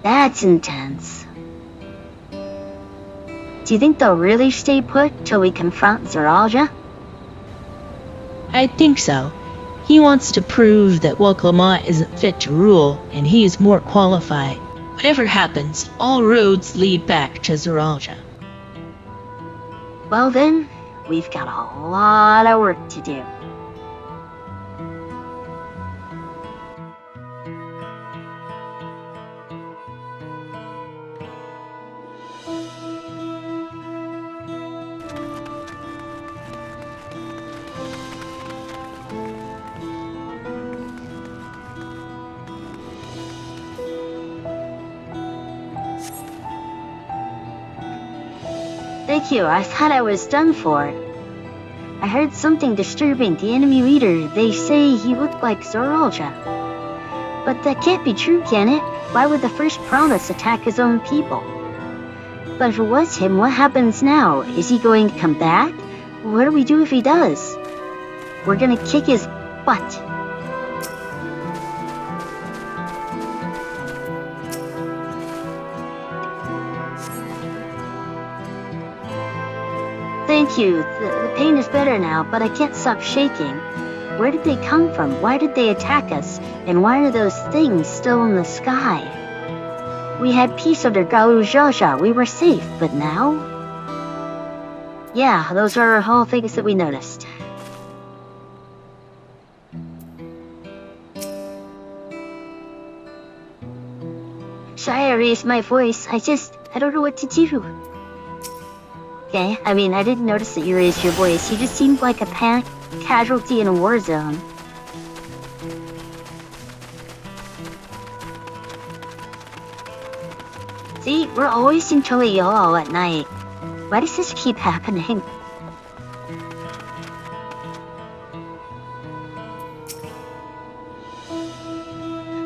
That's intense. Do you think they'll really stay put till we confront Zeralja? I think so. He wants to prove that Woklama isn't fit to rule, and he is more qualified. Whatever happens, all roads lead back to Zeralja. Well then, we've got a lot of work to do. Thank you, I thought I was done for. I heard something disturbing the enemy leader. They say he looked like Zeralja. But that can't be true, can it? Why would the first promise attack his own people? But if it was him, what happens now? Is he going to come back? What do we do if he does? We're gonna kick his butt. Thank you. The pain is better now, but I can't stop shaking. Where did they come from? Why did they attack us? And why are those things still in the sky? We had peace under Galu Zhaozha. We were safe, but now? Yeah, those are all things that we noticed. Sorry I raised my voice. I don't know what to do. Okay, I mean, I didn't notice that you raised your voice. You just seemed like a panicked casualty in a war zone. See, we're always in Tural at night. Why does this keep happening?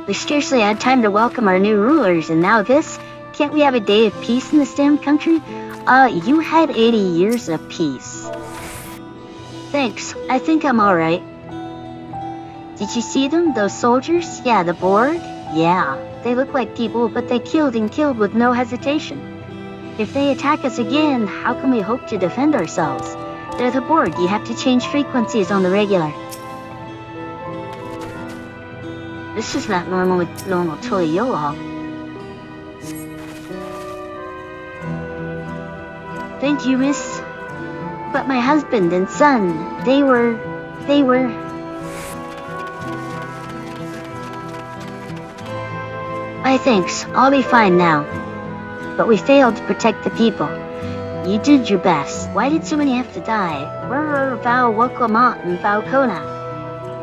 We scarcely had time to welcome our new rulers, and now this? Can't we have a day of peace in this damn country? You had 80 years of peace. Thanks, I think I'm alright. Did you see them, those soldiers? Yeah, the Borg? Yeah, they look like people, but they killed and killed with no hesitation. If they attack us again, how can we hope to defend ourselves? They're the Borg, you have to change frequencies on the regular. This is not normal Tural. Thank you, miss. But my husband and son, they were... Why, thanks. I'll be fine now. But we failed to protect the people. You did your best. Why did so many have to die? Where are Val Woklamat and Val Kona?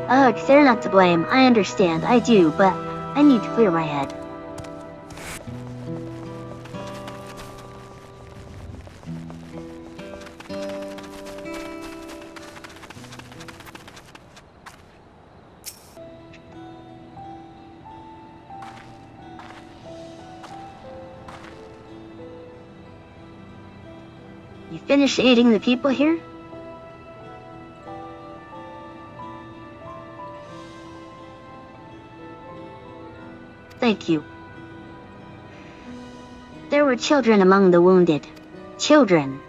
Ugh, they're not to blame. I understand. I do, but I need to clear my head. You finished aiding the people here? Thank you. There were children among the wounded. Children.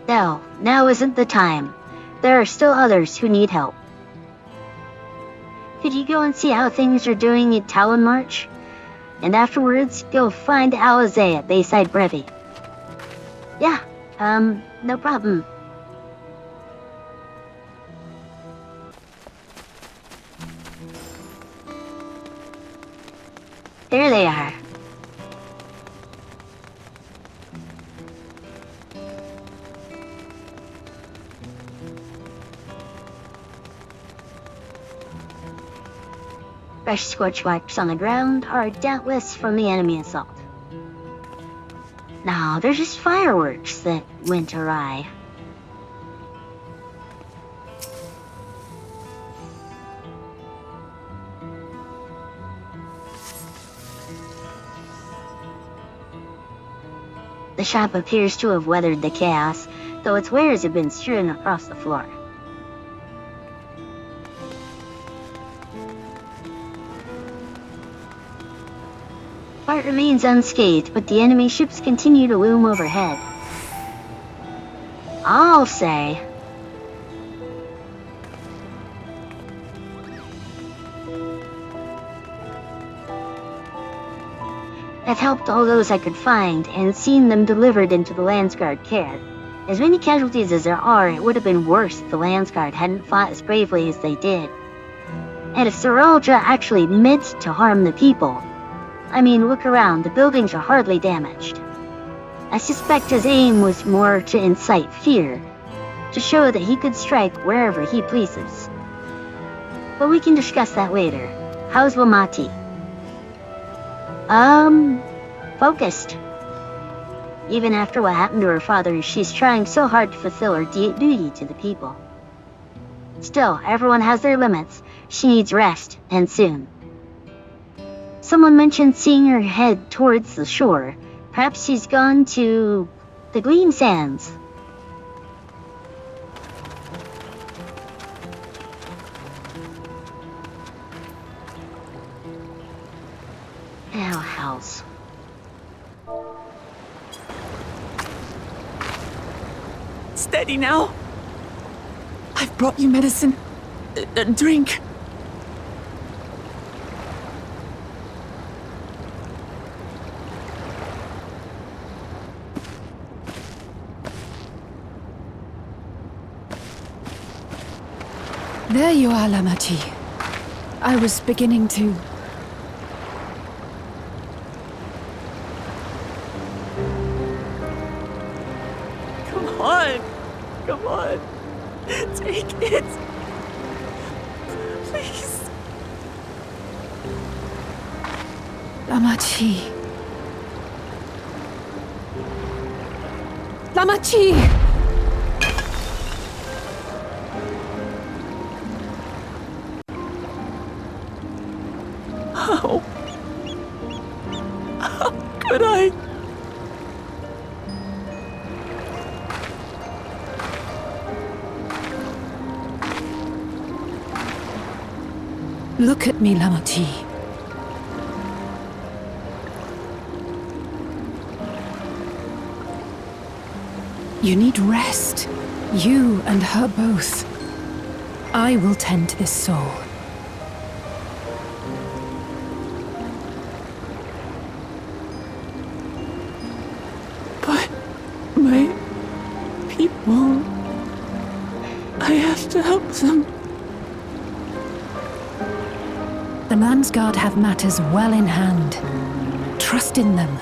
No, now isn't the time. There are still others who need help. Could you go and see how things are doing at Talon March? And afterwards, go find Alizé at Bayside Brevi. Yeah, no problem. Here they are. Fresh scorch marks on the ground are doubtless from the enemy assault. No, they're just fireworks that went awry. The shop appears to have weathered the chaos, though its wares have been strewn across the floor. part remains unscathed, but the enemy ships continue to loom overhead. I'll say. I've helped all those I could find, and seen them delivered into the Landsguard care. As many casualties as there are, it would have been worse if the Landsguard hadn't fought as bravely as they did. And if Saraldra actually meant to harm the people, I mean, look around, the buildings are hardly damaged. I suspect his aim was more to incite fear, to show that he could strike wherever he pleases. But we can discuss that later. How's Lamati? Focused. Even after what happened to her father, she's trying so hard to fulfill her duty to the people. Still, everyone has their limits. She needs rest, and soon. Someone mentioned seeing her head towards the shore. Perhaps she's gone to the Gleam Sands. Oh, house. Steady now. I've brought you medicine. Drink. There you are, Lamati. I was beginning to... Come on. Come on. Take it. Please. Lamati. Lamati! How could I? Look at me, Lamati. You need rest. You and her both. I will tend to this soul. But my people, I have to help them. The Landsguard have matters well in hand. Trust in them.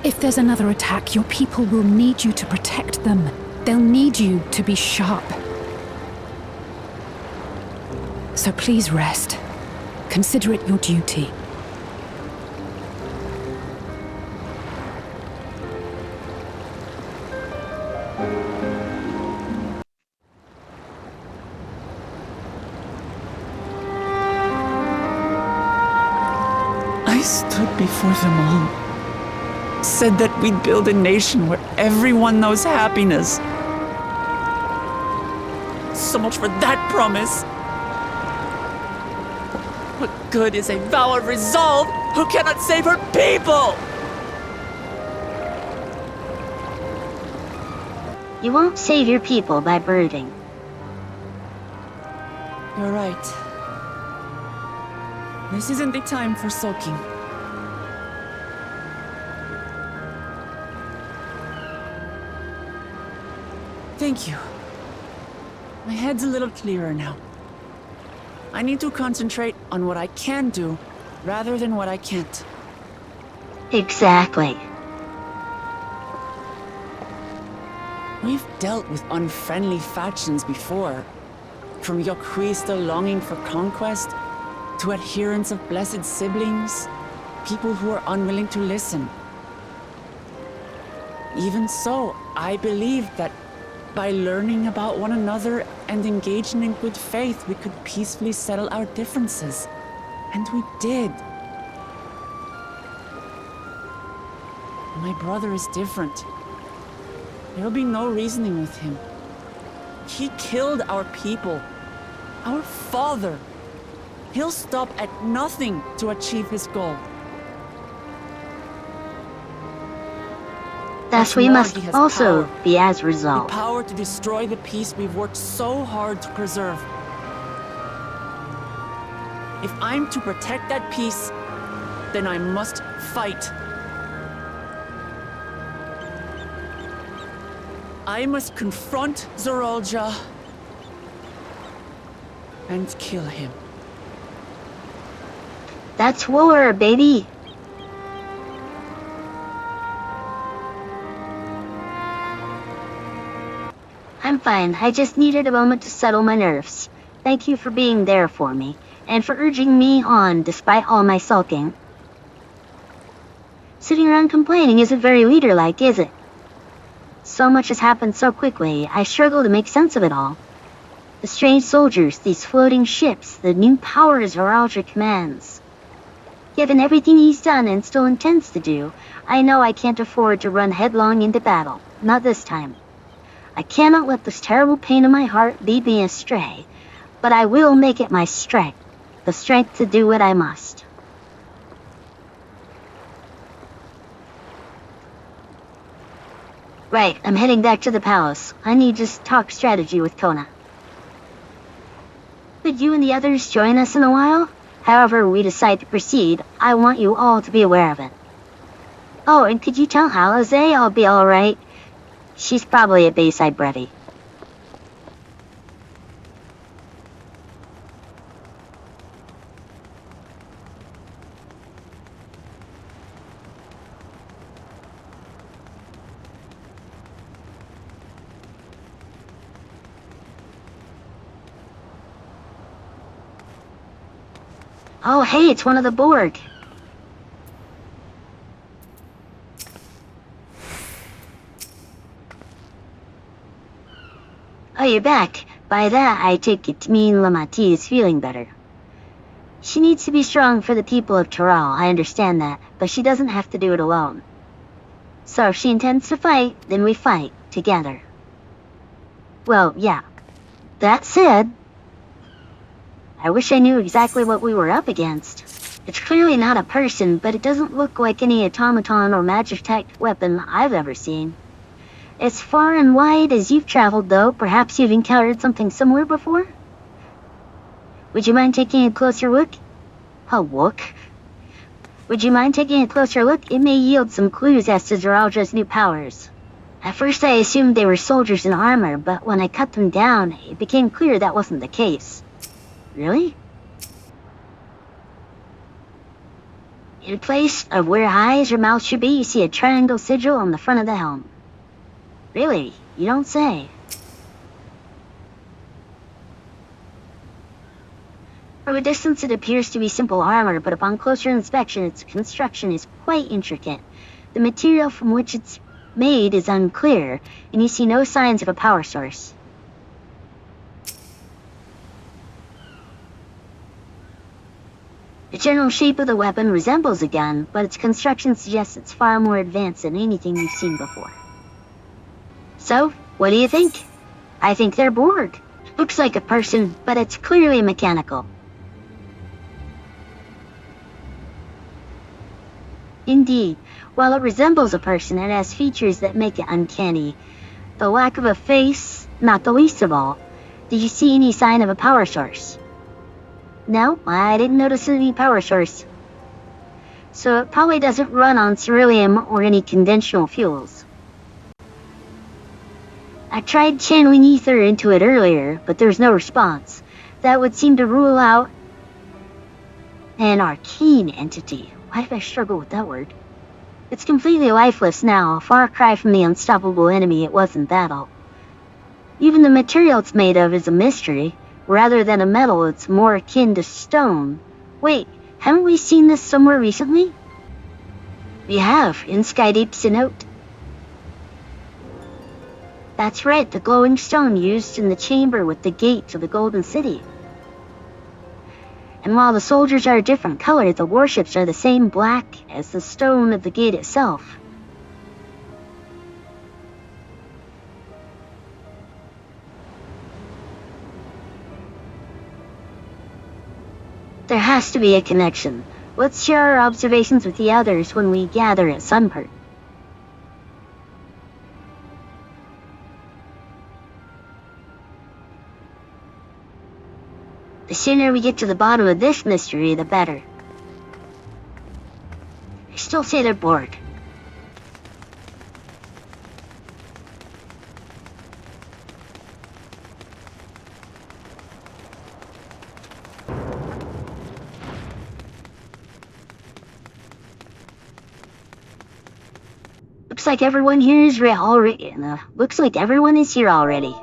If there's another attack, your people will need you to protect them. They'll need you to be sharp. So please rest. Consider it your duty. I stood before them all. Said that we'd build a nation where everyone knows happiness. So much for that promise. What good is a vow of resolve who cannot save her people? You won't save your people by brooding. You're right. This isn't the time for sulking. Thank you. My head's a little clearer now. I need to concentrate on what I can do, rather than what I can't. Exactly. We've dealt with unfriendly factions before. From Yokhui still longing for conquest, to adherents of blessed siblings, people who are unwilling to listen. Even so, I believe that by learning about one another and engaging in good faith, we could peacefully settle our differences. And we did. My brother is different. There'll be no reasoning with him. He killed our people. Our father. He'll stop at nothing to achieve his goal. Thus What's we more, must he has also power. be as The resolved. power to destroy the peace we've worked so hard to preserve. If I'm to protect that peace, then I must fight. I must confront Zorolja and kill him. That's war, baby. I'm fine. I just needed a moment to settle my nerves. Thank you for being there for me, and for urging me on despite all my sulking. Sitting around complaining isn't very leader-like, is it? So much has happened so quickly, I struggle to make sense of it all. The strange soldiers, these floating ships, the new powers Zoralja commands. Given everything he's done and still intends to do, I know I can't afford to run headlong into battle. Not this time. I cannot let this terrible pain in my heart lead me astray, but I will make it my strength, the strength to do what I must. Right, I'm heading back to the palace. I need to talk strategy with Kona. Could you and the others join us in a while? However we decide to proceed, I want you all to be aware of it. Oh, and could you tell Halize I'll be alright? She's probably at Bayside Brevi. Oh, hey, it's one of the Borg. Oh, you're back. By that, I take it to mean Lamati is feeling better. She needs to be strong for the people of Tural, I understand that, but she doesn't have to do it alone. So if she intends to fight, then we fight, together. Well, yeah. That said, I wish I knew exactly what we were up against. It's clearly not a person, but it doesn't look like any automaton or magitech weapon I've ever seen. As far and wide as you've traveled, though, perhaps you've encountered something similar before? Would you mind taking a closer look? A look? Would you mind taking a closer look? It may yield some clues as to Zoralja's new powers. At first I assumed they were soldiers in armor, but when I cut them down, it became clear that wasn't the case. Really? In place of where eyes or mouth should be, you see a triangle sigil on the front of the helm. Really? You don't say. From a distance it appears to be simple armor, but upon closer inspection its construction is quite intricate. The material from which it's made is unclear, and you see no signs of a power source. The general shape of the weapon resembles a gun, but its construction suggests it's far more advanced than anything you've seen before. So, what do you think? I think they're Borg. Looks like a person, but it's clearly mechanical. Indeed, while it resembles a person, it has features that make it uncanny. The lack of a face, not the least of all. Did you see any sign of a power source? No, I didn't notice any power source. So it probably doesn't run on ceruleum or any conventional fuels. I tried channeling ether into it earlier, but there's no response. That would seem to rule out an arcane entity. Why did I struggle with that word? It's completely lifeless now, a far cry from the unstoppable enemy it was in battle. Even the material it's made of is a mystery. Rather than a metal, it's more akin to stone. Wait, haven't we seen this somewhere recently? We have, in Skydeep Sinnote. That's right, the glowing stone used in the chamber with the gate to the Golden City. And while the soldiers are a different color, the warships are the same black as the stone of the gate itself. has to be a connection. Let's share our observations with the others when we gather at Sunport. The sooner we get to the bottom of this mystery, the better. I still say they're bored. Looks like everyone here is already. Looks like everyone is here already.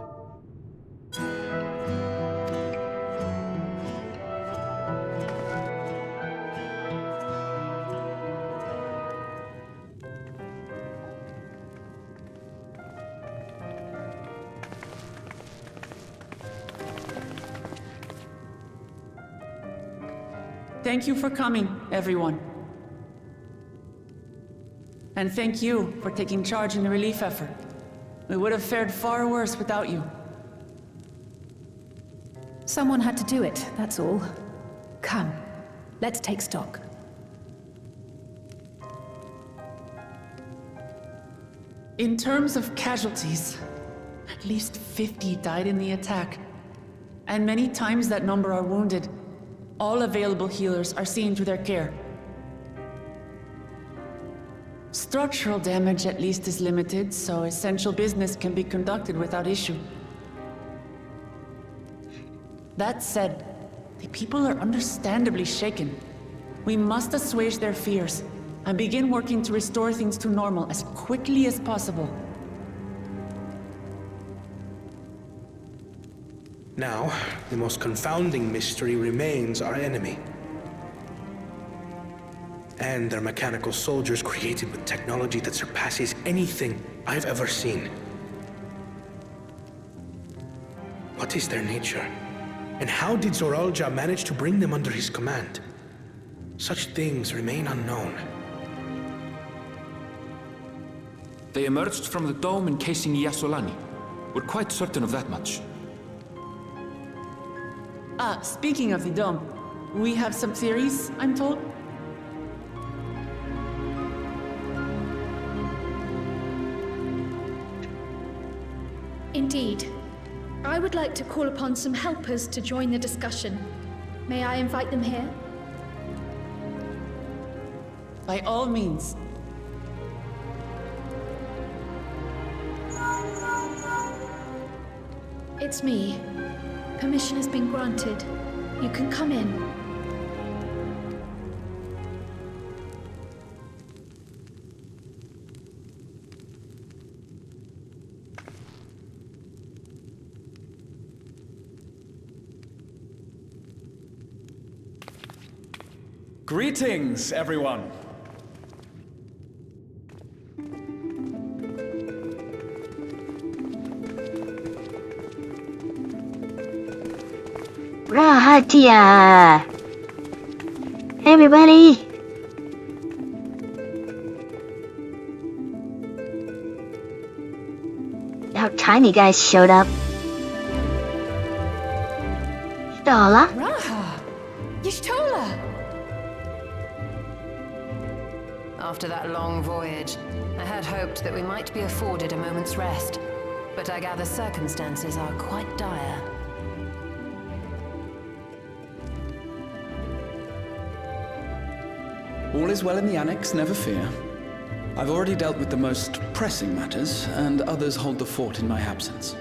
Thank you for coming, everyone. And thank you for taking charge in the relief effort. We would have fared far worse without you. Someone had to do it, that's all. Come, let's take stock. In terms of casualties, at least 50 died in the attack. And many times that number are wounded. All available healers are seen to their care. Structural damage at least is limited, so essential business can be conducted without issue. That said, the people are understandably shaken. We must assuage their fears and begin working to restore things to normal as quickly as possible. Now, the most confounding mystery remains our enemy. And their mechanical soldiers created with technology that surpasses anything I've ever seen. What is their nature? And how did Zoralja manage to bring them under his command? Such things remain unknown. They emerged from the dome encasing Yasolani. We're quite certain of that much. Speaking of the dome, we have some theories, I'm told. Indeed. I would like to call upon some helpers to join the discussion. May I invite them here? By all means. It's me. Permission has been granted. You can come in. Greetings, everyone. Rahatia! Hey everybody! Our tiny guys showed up. Stola? Raha! Y'shtola! After that long voyage, I had hoped that we might be afforded a moment's rest. But I gather circumstances are quite dire. All is well in the Annex, never fear. I've already dealt with the most pressing matters, and others hold the fort in my absence.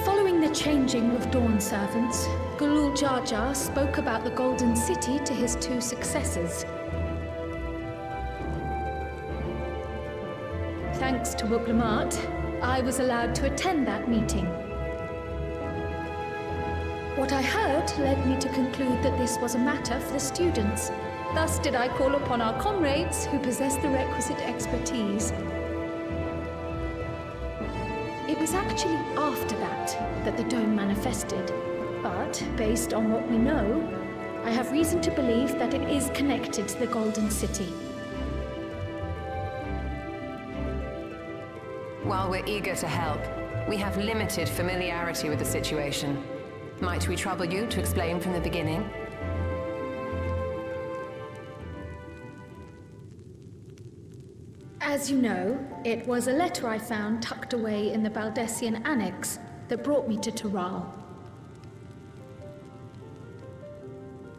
Following the changing of Dawn servants, Gulul Jar Jar spoke about the Golden City to his two successors. Thanks to Wuglamat, I was allowed to attend that meeting. What I heard led me to conclude that this was a matter for the students. Thus did I call upon our comrades who possess the requisite expertise. It was actually after that the dome manifested. But, based on what we know, I have reason to believe that it is connected to the Golden City. While we're eager to help, we have limited familiarity with the situation. Might we trouble you to explain from the beginning? As you know, it was a letter I found tucked away in the Baldessian Annex that brought me to Tural.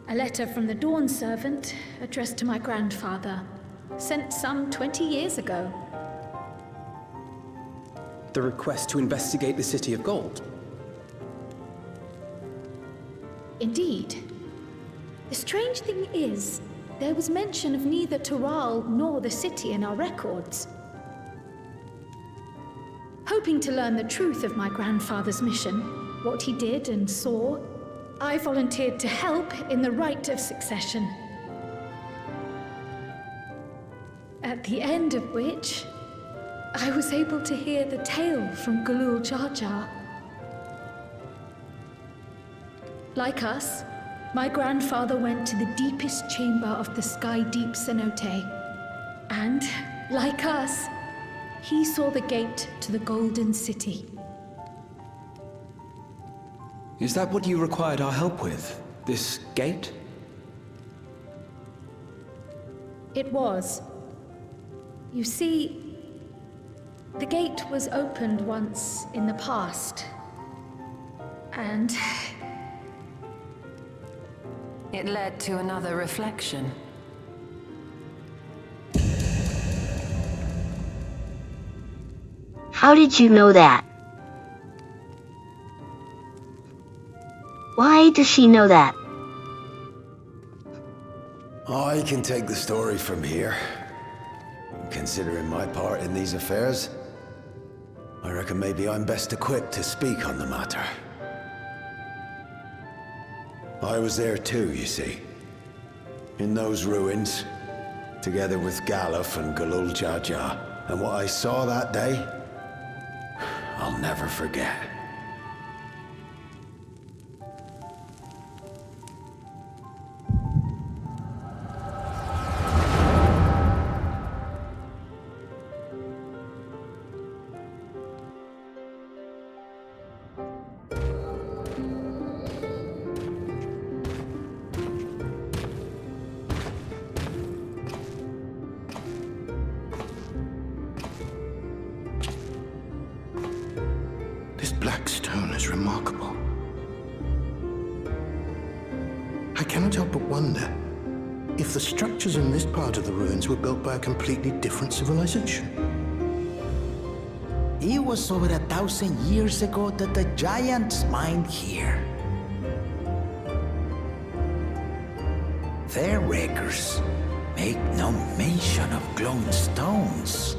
A letter from the Dawn servant, addressed to my grandfather, sent some 20 years ago. The request to investigate the City of Gold? Indeed. The strange thing is, there was mention of neither Tural nor the city in our records. Hoping to learn the truth of my grandfather's mission, what he did and saw, I volunteered to help in the rite of succession. At the end of which, I was able to hear the tale from Galul Jar Jar. Like us, my grandfather went to the deepest chamber of the Sky Deep cenote. And, like us, he saw the gate to the Golden City. Is that what you required our help with? This gate? It was. You see, the gate was opened once in the past. And it led to another reflection. How did you know that? Why does she know that? I can take the story from here. Considering my part in these affairs, I reckon maybe I'm best equipped to speak on the matter. I was there too, you see. In those ruins, together with Galuf and Galul Jar Jar. And what I saw that day, I'll never forget. This black stone is remarkable. I cannot help but wonder if the structures in this part of the ruins were built by a completely different civilization. It was over 1,000 years ago that the giants mined here. Their records make no mention of glowing stones.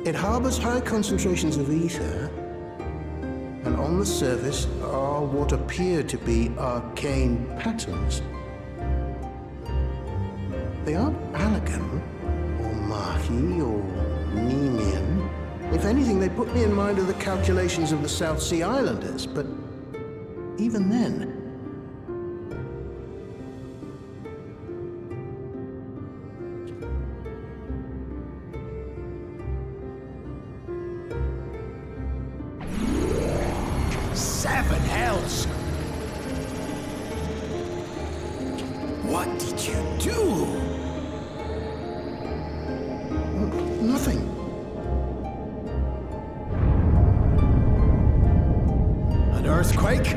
It harbors high concentrations of ether, and on the surface are what appear to be arcane patterns. They aren't Allagan, or Mahi, or Nemean. If anything, they put me in mind of the calculations of the South Sea Islanders, but even then, Seven hells! What did you do? nothing. An earthquake?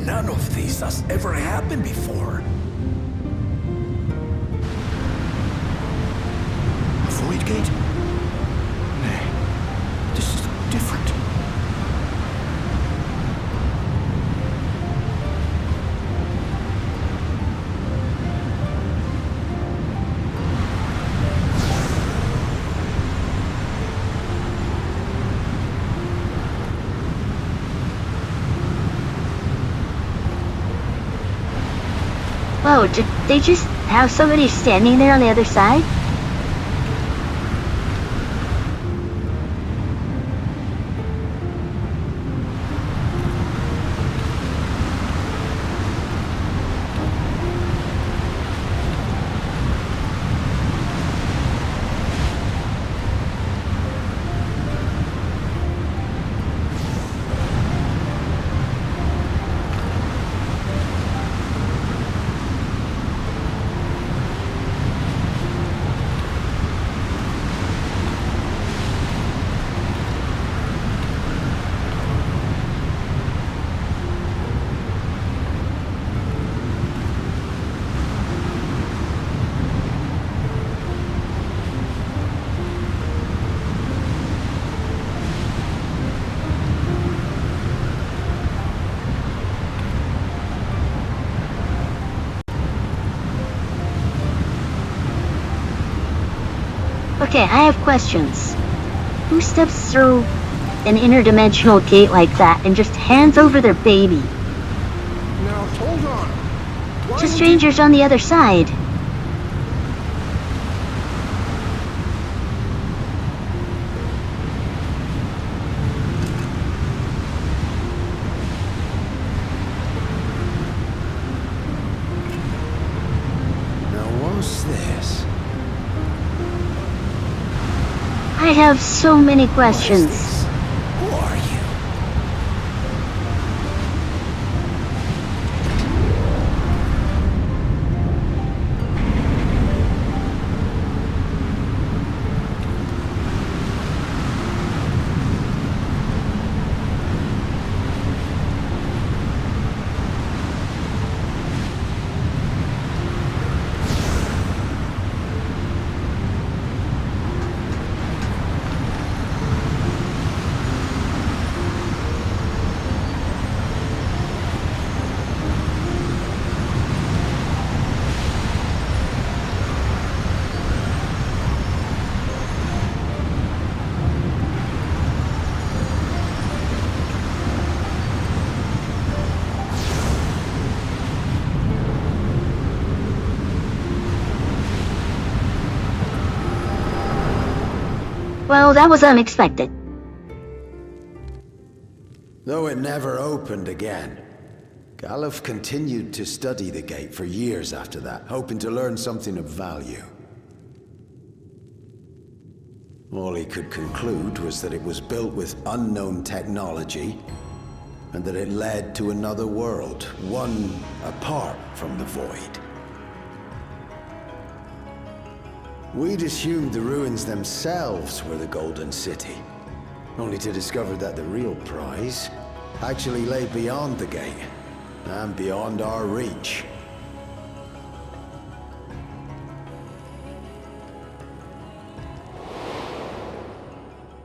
None of this has ever happened before. A void gate? Nay, this is different. Whoa, did they just have somebody standing there on the other side? Okay, I have questions. Who steps through an interdimensional gate like that and just hands over their baby? Now, hold on. Why To would strangers on the other side. Now, what's this? I have so many questions. Who are you? Well, that was unexpected. Though it never opened again, Galuf continued to study the gate for years after that, hoping to learn something of value. All he could conclude was that it was built with unknown technology, and that it led to another world, one apart from the Void. We'd assumed the ruins themselves were the Golden City, only to discover that the real prize actually lay beyond the gate, and beyond our reach.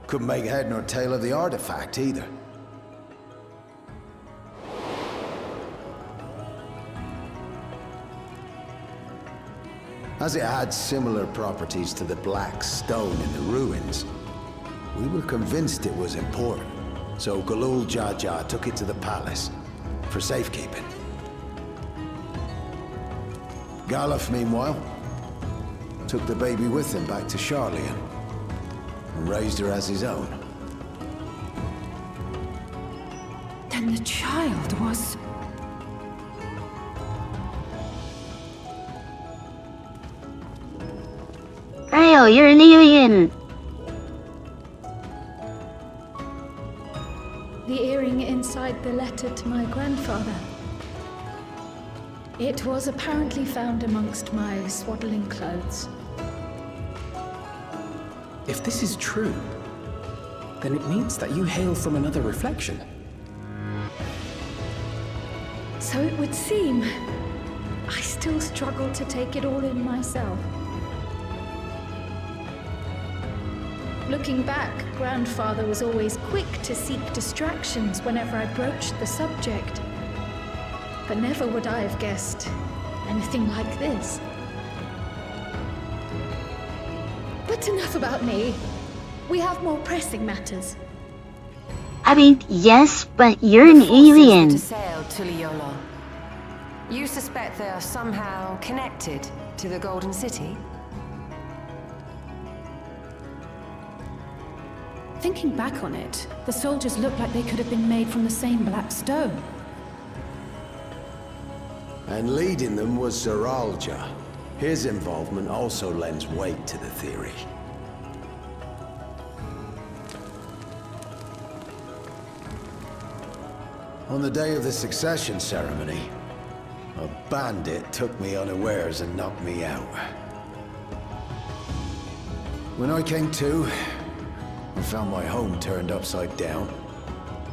Couldn't make head nor tail of the artifact either. As it had similar properties to the black stone in the ruins, we were convinced it was important, so Galul Jaja took it to the palace for safekeeping. Galuf, meanwhile, took the baby with him back to Charlian and raised her as his own. Then the child was... Rayo, you're an alien! The earring inside the letter to my grandfather. It was apparently found amongst my swaddling clothes. If this is true, then it means that you hail from another reflection. So it would seem. I still struggle to take it all in myself. Looking back, Grandfather was always quick to seek distractions whenever I broached the subject. But never would I have guessed anything like this. But enough about me. We have more pressing matters. I mean, yes, but you're an The forces alien. that assailed Tuliyola. You suspect they are somehow connected to the Golden City? Thinking back on it, the soldiers look like they could have been made from the same black stone. And leading them was Tural. His involvement also lends weight to the theory. On the day of the succession ceremony, a bandit took me unawares and knocked me out. When I came to, I found my home turned upside down,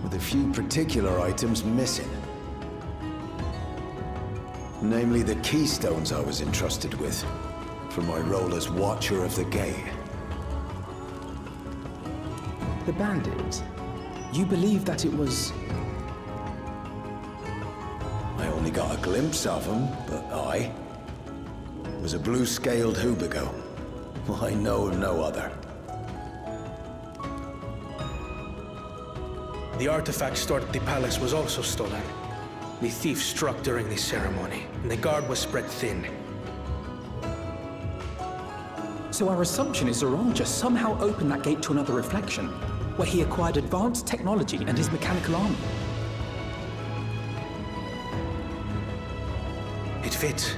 with a few particular items missing. Namely the keystones I was entrusted with, for my role as Watcher of the Gate. The bandit? You believe that it was... I only got a glimpse of him, but it was a blue-scaled Hubigo. I know of no other. The artifact stored at the palace was also stolen. The thief struck during the ceremony, and the guard was spread thin. So our assumption is Tural just somehow opened that gate to another reflection, where he acquired advanced technology and his mechanical armor. It fits.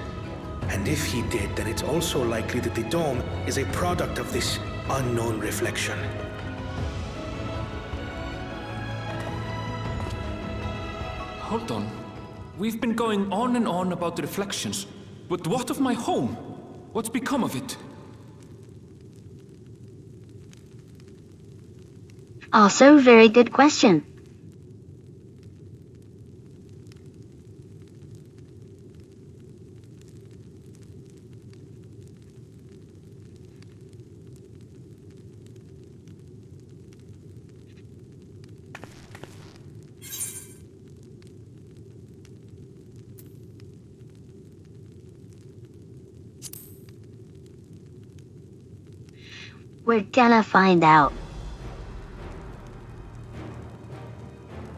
And if he did, then it's also likely that the dome is a product of this unknown reflection. Hold on. We've been going on and on about the reflections, but what of my home? What's become of it? Also, very good question. We're gonna find out.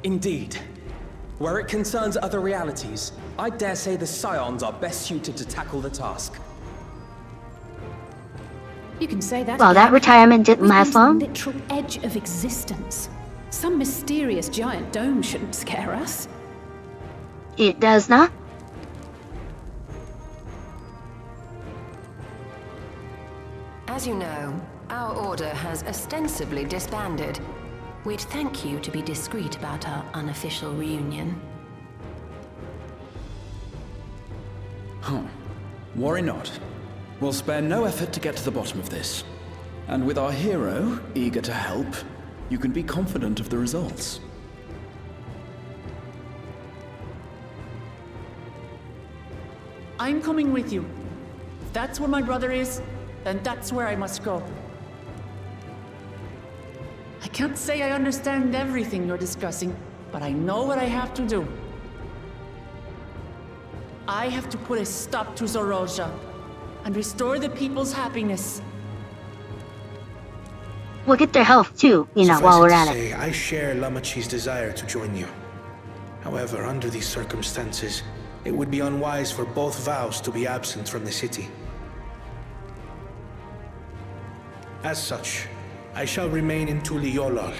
Indeed. Where it concerns other realities, I dare say the Scions are best suited to tackle the task. You can say that. Well, that retirement didn't last long. The literal edge of existence. Some mysterious giant dome shouldn't scare us. It does not. As you know, our order has ostensibly disbanded. We'd thank you to be discreet about our unofficial reunion. Huh. Worry not. We'll spare no effort to get to the bottom of this. And with our hero eager to help, you can be confident of the results. I'm coming with you. If that's where my brother is, then that's where I must go. I can't say I understand everything you're discussing, but I know what I have to do. I have to put a stop to Zoroja and restore the people's happiness. We'll get their health too, while we're at it. I share Lamachi's desire to join you. However, under these circumstances, it would be unwise for both vows to be absent from the city. As such, I shall remain in Tuliolal.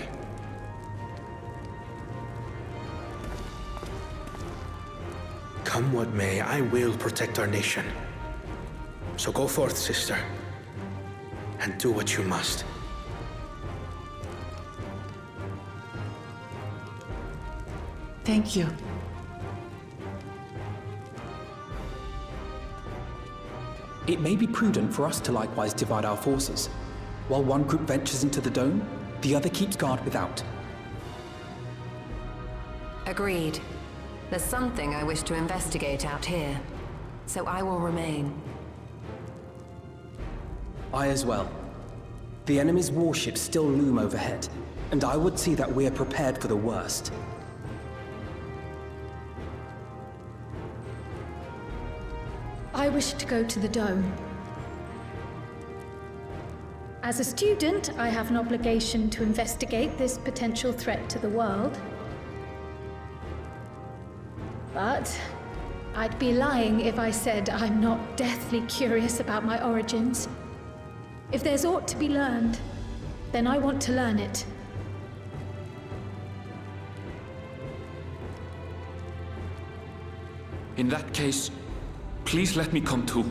Come what may, I will protect our nation. So go forth, sister, and do what you must. Thank you. It may be prudent for us to likewise divide our forces. While one group ventures into the dome, the other keeps guard without. Agreed. There's something I wish to investigate out here, so I will remain. I as well. The enemy's warships still loom overhead, and I would see that we are prepared for the worst. I wish to go to the dome. As a student, I have an obligation to investigate this potential threat to the world. But I'd be lying if I said I'm not deathly curious about my origins. If there's aught to be learned, then I want to learn it. In that case, please let me come too.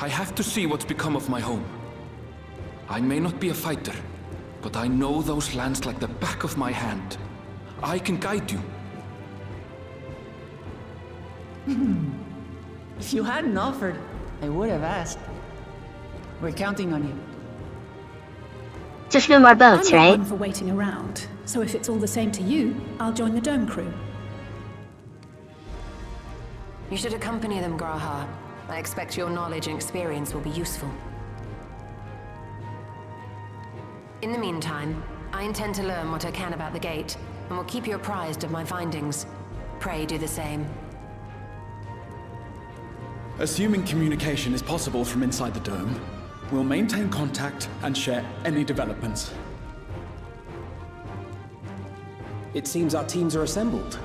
I have to see what's become of my home. I may not be a fighter, but I know those lands like the back of my hand. I can guide you. If you hadn't offered, I would have asked. We're counting on you. Just no more boats, I'm not right? one for waiting around, so if it's all the same to you, I'll join the dome crew. You should accompany them, Graha. I expect your knowledge and experience will be useful. In the meantime, I intend to learn what I can about the gate, and will keep you apprised of my findings. Pray do the same. Assuming communication is possible from inside the dome, we'll maintain contact and share any developments. It seems our teams are assembled.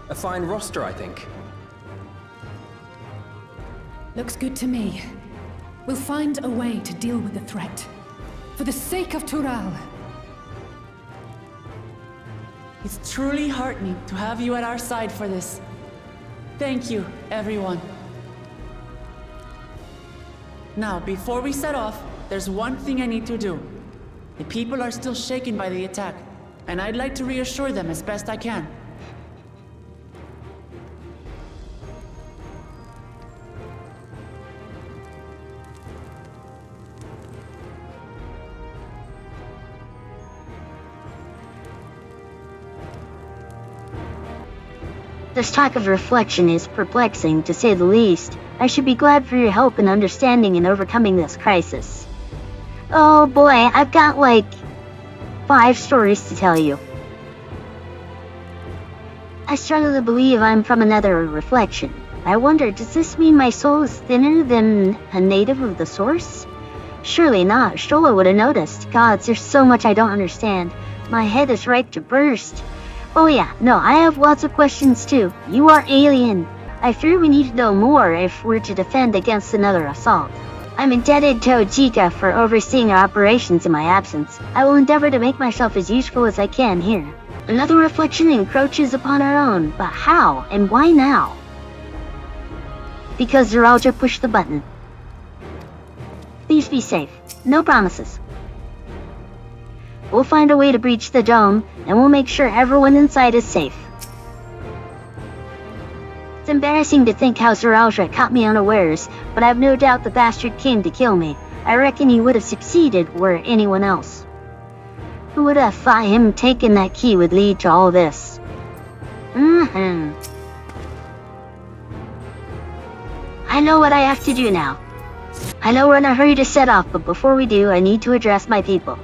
A fine roster, I think. Looks good to me. We'll find a way to deal with the threat. For the sake of Tural. It's truly heartening to have you at our side for this. Thank you, everyone. Now, before we set off, there's one thing I need to do. The people are still shaken by the attack, and I'd like to reassure them as best I can. This talk of reflection is perplexing, to say the least. I should be glad for your help in understanding and overcoming this crisis. Oh boy, I've got like 5 stories to tell you. I struggle to believe I'm from another reflection. I wonder, does this mean my soul is thinner than a native of the source? Surely not. Shola would have noticed. Gods, there's so much I don't understand. My head is ripe to burst. Oh yeah, no, I have lots of questions too. You are alien. I fear we need to know more if we're to defend against another assault. I'm indebted to Ojika for overseeing our operations in my absence. I will endeavor to make myself as useful as I can here. Another reflection encroaches upon our own, but how and why now? Because Zeralja pushed the button. Please be safe. No promises. We'll find a way to breach the dome, and we'll make sure everyone inside is safe. It's embarrassing to think how Zeralja caught me unawares, but I've no doubt the bastard came to kill me. I reckon he would have succeeded were it anyone else. Who would have thought him taking that key would lead to all this? I know what I have to do now. I know we're in a hurry to set off, but before we do, I need to address my people.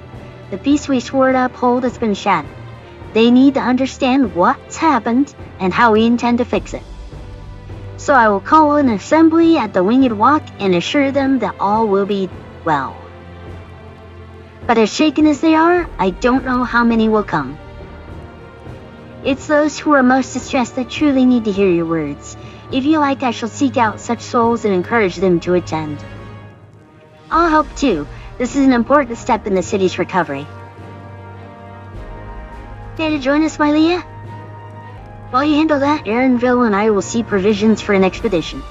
The peace we swore to uphold has been shattered. They need to understand what's happened and how we intend to fix it. So I will call an assembly at the Winged Walk and assure them that all will be well. But as shaken as they are, I don't know how many will come. It's those who are most distressed that truly need to hear your words. If you like, I shall seek out such souls and encourage them to attend. I'll help too. This is an important step in the city's recovery. Care to join us, Mailia? While you handle that, Aaronville and I will see provisions for an expedition.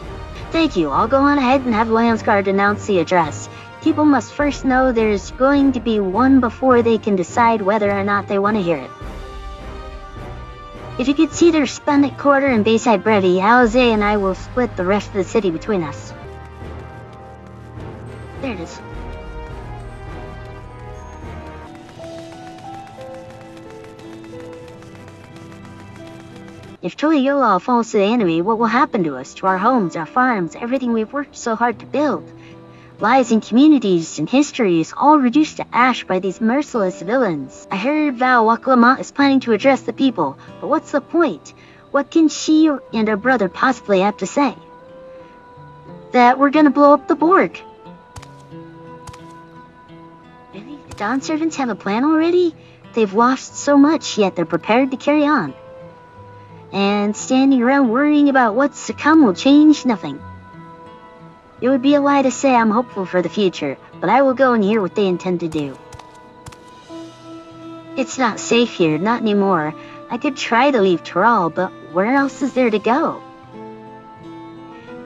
Thank you. I'll go on ahead and have Landsguard announce the address. People must first know there's going to be one before they can decide whether or not they want to hear it. If you could see their Sputnik Quarter and Bayside Brevi, Alize and I will split the rest of the city between us. There it is. If Toyola falls to the enemy, what will happen to us, to our homes, our farms, everything we've worked so hard to build? Lives and communities and histories all reduced to ash by these merciless villains. I heard Val Waklama is planning to address the people, but what's the point? What can she and her brother possibly have to say? That we're gonna blow up the Borg. Really? The Dawn servants have a plan already? They've lost so much, yet they're prepared to carry on. and standing around worrying about what's to come will change nothing. It would be a lie to say I'm hopeful for the future, but I will go and hear what they intend to do. It's not safe here, not anymore. I could try to leave Tural, but where else is there to go?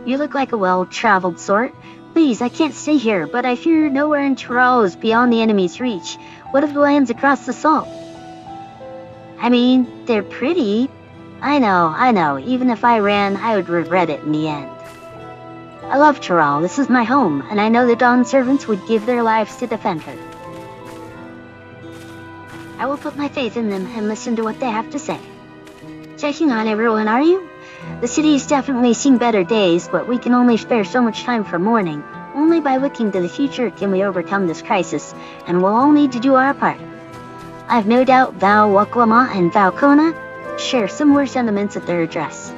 You look like a well-traveled sort. Please, I can't stay here, but I fear nowhere in Tural is beyond the enemy's reach. What of the lands across the salt? I mean, they're pretty. I know. Even if I ran, I would regret it in the end. I love Tural. This is my home, and I know the Dawn servants would give their lives to defend her. I will put my faith in them and listen to what they have to say. Checking on everyone, are you? The city's definitely seen better days, but we can only spare so much time for mourning. Only by looking to the future can we overcome this crisis, and we'll all need to do our part. I've no doubt Val Waklama and Val Kona share similar sentiments at their address.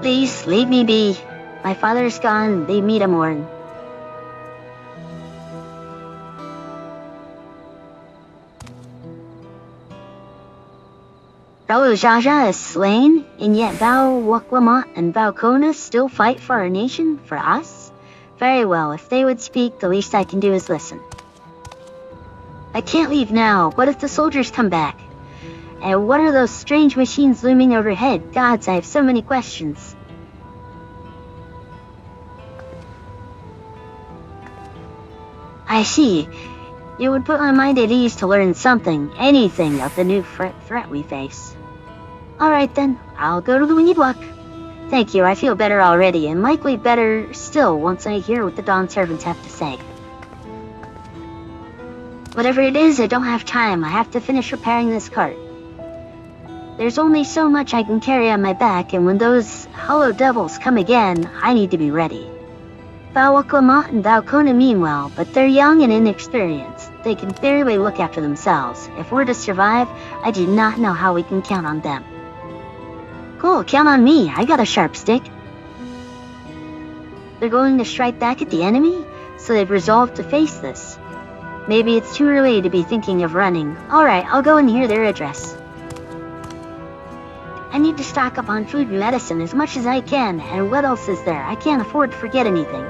Please, leave me be. My father's gone, leave me to mourn. Raul Jaja is slain, and yet Val Waklama and Val Kona still fight for our nation, for us? Very well, if they would speak, the least I can do is listen. I can't leave now. What if the soldiers come back? And what are those strange machines looming overhead? Gods, I have so many questions. I see. It would put my mind at ease to learn something, anything, of the new threat we face. Alright then, I'll go to the Winged Walk. Thank you, I feel better already, and likely better still once I hear what the Dawn servants have to say. Whatever it is, I don't have time. I have to finish repairing this cart. There's only so much I can carry on my back, and when those hollow devils come again, I need to be ready. Val Waklama and Val Kona mean well, but they're young and inexperienced. They can barely look after themselves. If we're to survive, I do not know how we can count on them. Cool, count on me. I got a sharp stick. They're going to strike back at the enemy, so they've resolved to face this. Maybe it's too early to be thinking of running. Alright, I'll go and hear their address. I need to stock up on food and medicine as much as I can, and what else is there? I can't afford to forget anything.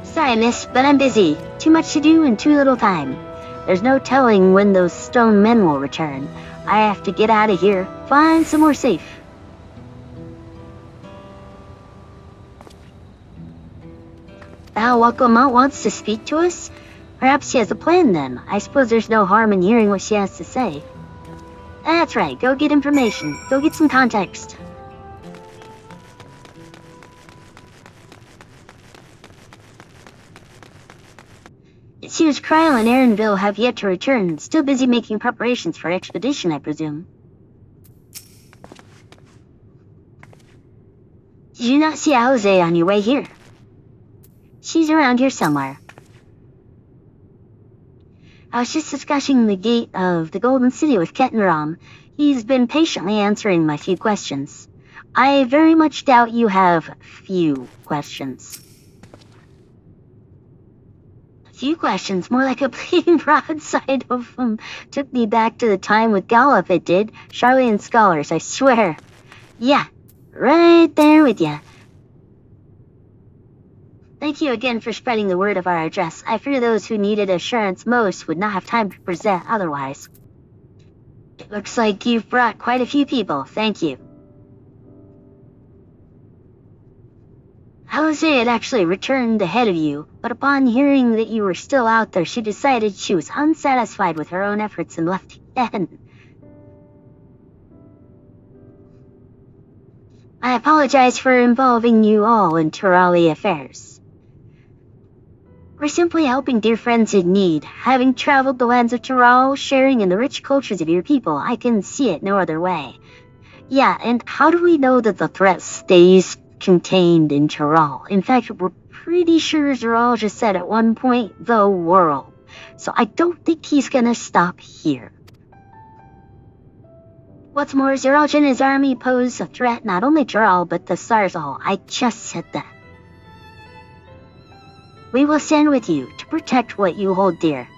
Sorry, miss, but I'm busy. Too much to do and too little time. There's no telling when those stone men will return. I have to get out of here. Find somewhere safe. Val Waklama wants to speak to us? Perhaps she has a plan then. I suppose there's no harm in hearing what she has to say. That's right, go get information. Go get some context. It seems Kryl and Erinville have yet to return. Still busy making preparations for expedition, I presume. Did you not see Alize on your way here? She's around here somewhere. I was just discussing the gate of the Golden City with Kettenram. He's been patiently answering my few questions. I very much doubt you have few questions. Few questions, more like a bleeding broadside of them. Took me back to the time with Gallup, it did. Charlian scholars, I swear. Yeah, right there with ya. Thank you again for spreading the word of our address. I fear those who needed assurance most would not have time to present otherwise. It looks like you've brought quite a few people. Thank you. Alize had actually returned ahead of you, but upon hearing that you were still out there, she decided she was unsatisfied with her own efforts and left again. I apologize for involving you all in Turali affairs. We're simply helping dear friends in need. Having traveled the lands of Tural, sharing in the rich cultures of your people, I can see it no other way. Yeah, and how do we know that the threat stays contained in Tural? In fact, we're pretty sure Tural just said at one point, the world. So I don't think he's gonna stop here. What's more, Zeralj and his army pose a threat not only to Tural, but to Sarzal. I just said that. We will stand with you to protect what you hold dear.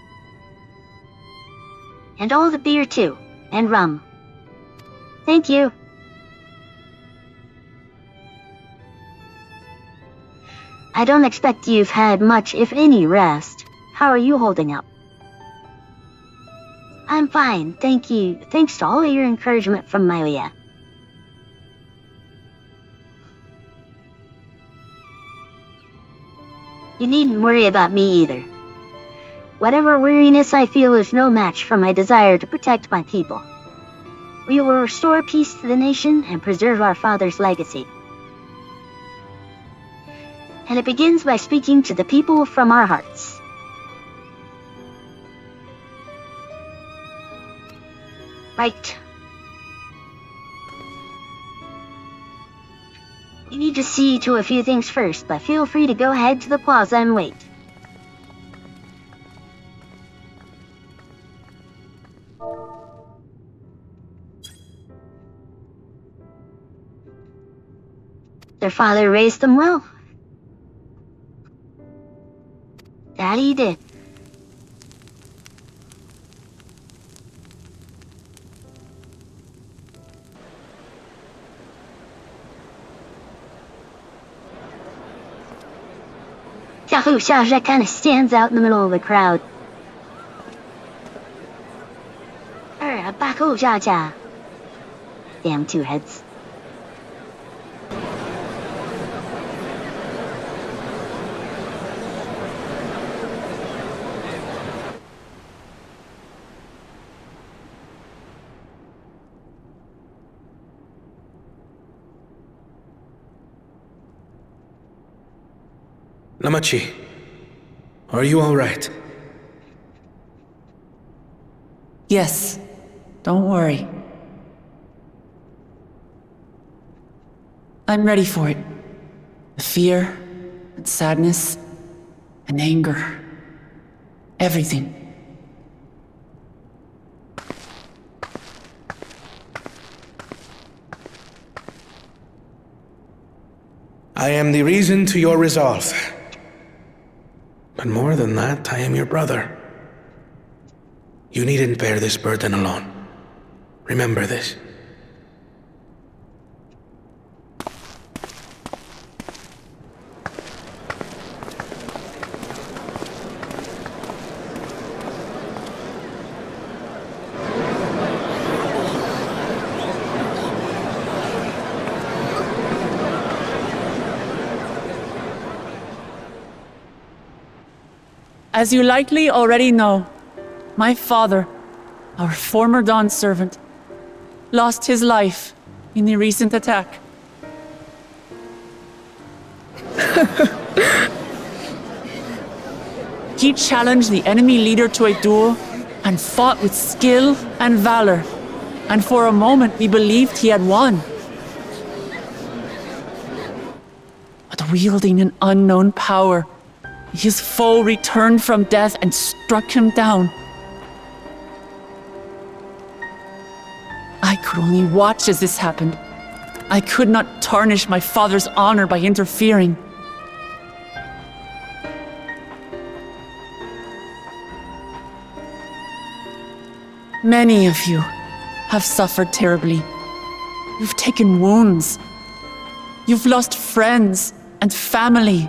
And all the beer too, and rum. Thank you. I don't expect you've had much, if any, rest. How are you holding up? I'm fine, thank you. Thanks to all your encouragement from Mailia. You needn't worry about me either. Whatever weariness I feel is no match for my desire to protect my people. We will restore peace to the nation and preserve our father's legacy. And it begins by speaking to the people from our hearts. Right. We need to see to a few things first, but feel free to go ahead to the plaza and wait. Their father raised them well. Daddy did. Xiaohu Xiaozhe kind of stands out in the middle of the crowd. Baku Jia. Damn two heads. Namachi, are you all right? Yes, don't worry. I'm ready for it. The fear, and sadness, and anger. Everything. I am the reason to your resolve. But more than that, I am your brother. You needn't bear this burden alone. Remember this. As you likely already know, my father, our former Dawn servant, lost his life in the recent attack. He challenged the enemy leader to a duel and fought with skill and valor, and for a moment we believed he had won. But wielding an unknown power, his foe returned from death and struck him down. I could only watch as this happened. I could not tarnish my father's honor by interfering. Many of you have suffered terribly. You've taken wounds. You've lost friends and family.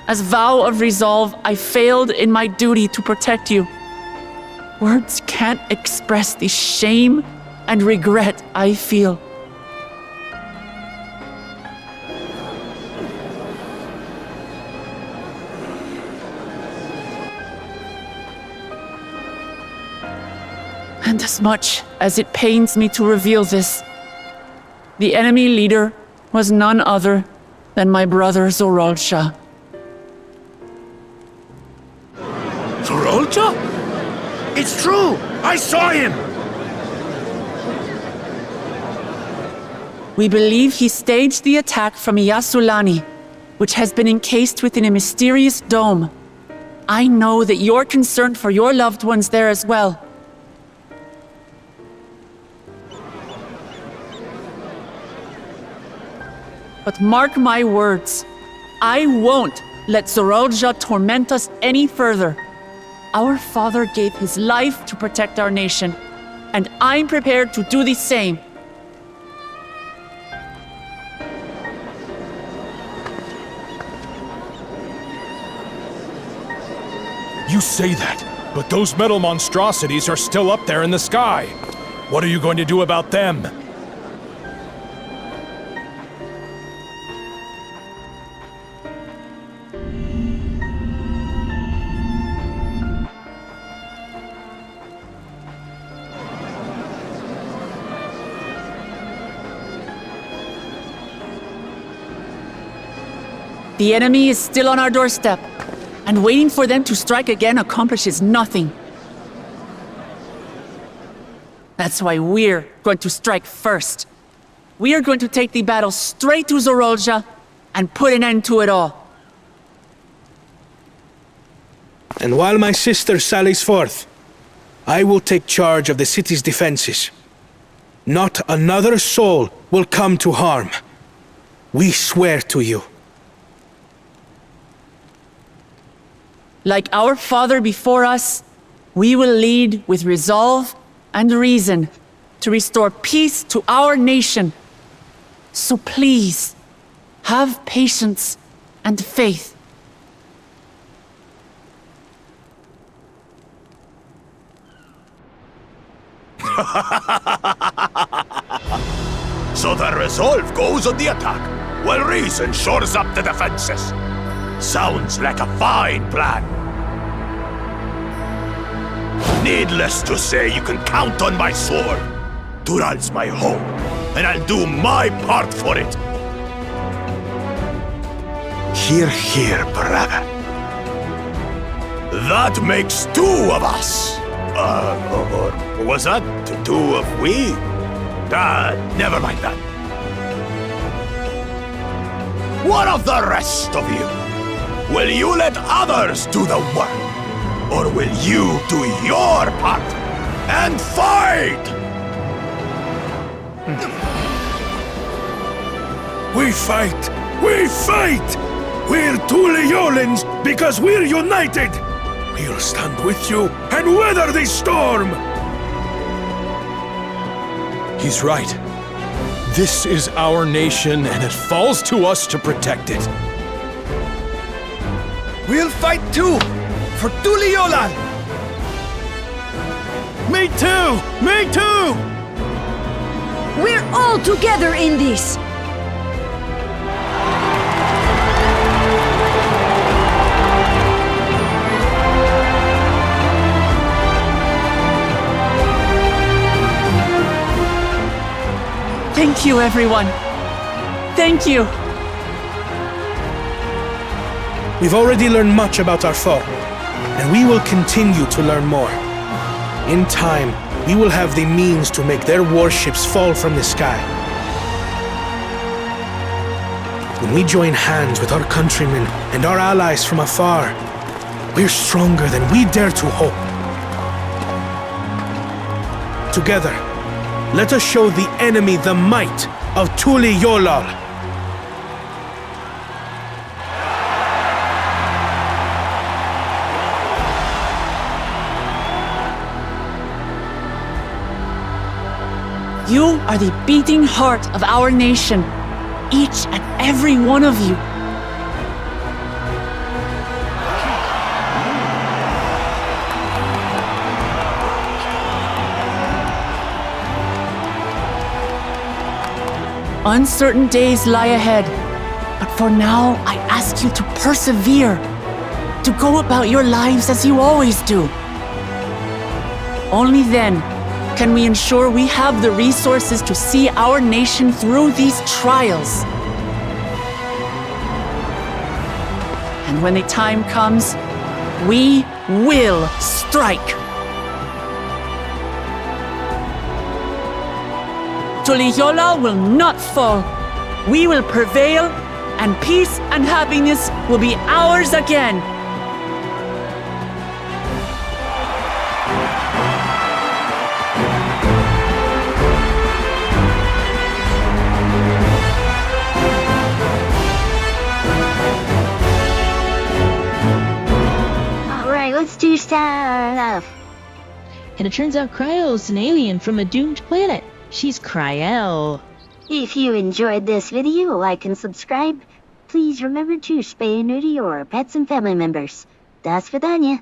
As vow of resolve, I failed in my duty to protect you. Words can't express the shame and regret I feel. And as much as it pains me to reveal this, the enemy leader was none other than my brother Zoralcha. Zoralcha? It's true! I saw him! We believe he staged the attack from Yasulani, which has been encased within a mysterious dome. I know that you're concerned for your loved ones there as well. But mark my words, I won't let Zorolja torment us any further. Our father gave his life to protect our nation, and I'm prepared to do the same. You say that, but those metal monstrosities are still up there in the sky. What are you going to do about them? The enemy is still on our doorstep, and waiting for them to strike again accomplishes nothing. That's why we're going to strike first. We are going to take the battle straight to Zorolja and put an end to it all. And while my sister sallies forth, I will take charge of the city's defenses. Not another soul will come to harm. We swear to you. Like our father before us, we will lead with resolve and reason to restore peace to our nation. So please, have patience and faith. So the resolve goes on the attack, while reason shores up the defenses. Sounds like a fine plan. Needless to say, you can count on my sword. Tural's my home, and I'll do my part for it. Hear, hear, brother. That makes two of us. Or was that two of we? Never mind that. What of the rest of you? Will you let others do the work? Or will you do your part and fight? We fight! We fight! We're Tuliolans because we're united! We'll stand with you and weather this storm! He's right. This is our nation, and it falls to us to protect it. We'll fight too! For Tuliolan! Me too! Me too! We're all together in this! Thank you, everyone. Thank you. We've already learned much about our foe, and we will continue to learn more. In time, we will have the means to make their warships fall from the sky. When we join hands with our countrymen and our allies from afar, we're stronger than we dare to hope. Together, let us show the enemy the might of Tuliolal. You are the beating heart of our nation, each and every one of you. Uncertain days lie ahead, but for now, I ask you to persevere, to go about your lives as you always do. Only then can we ensure we have the resources to see our nation through these trials. And when the time comes, we will strike. Tuliola will not fall. We will prevail, and peace and happiness will be ours again. off. And it turns out Cryo's an alien from a doomed planet. She's Cryo. If you enjoyed this video, like and subscribe. Please remember to spay and neuter your pets and family members. Das vidanya.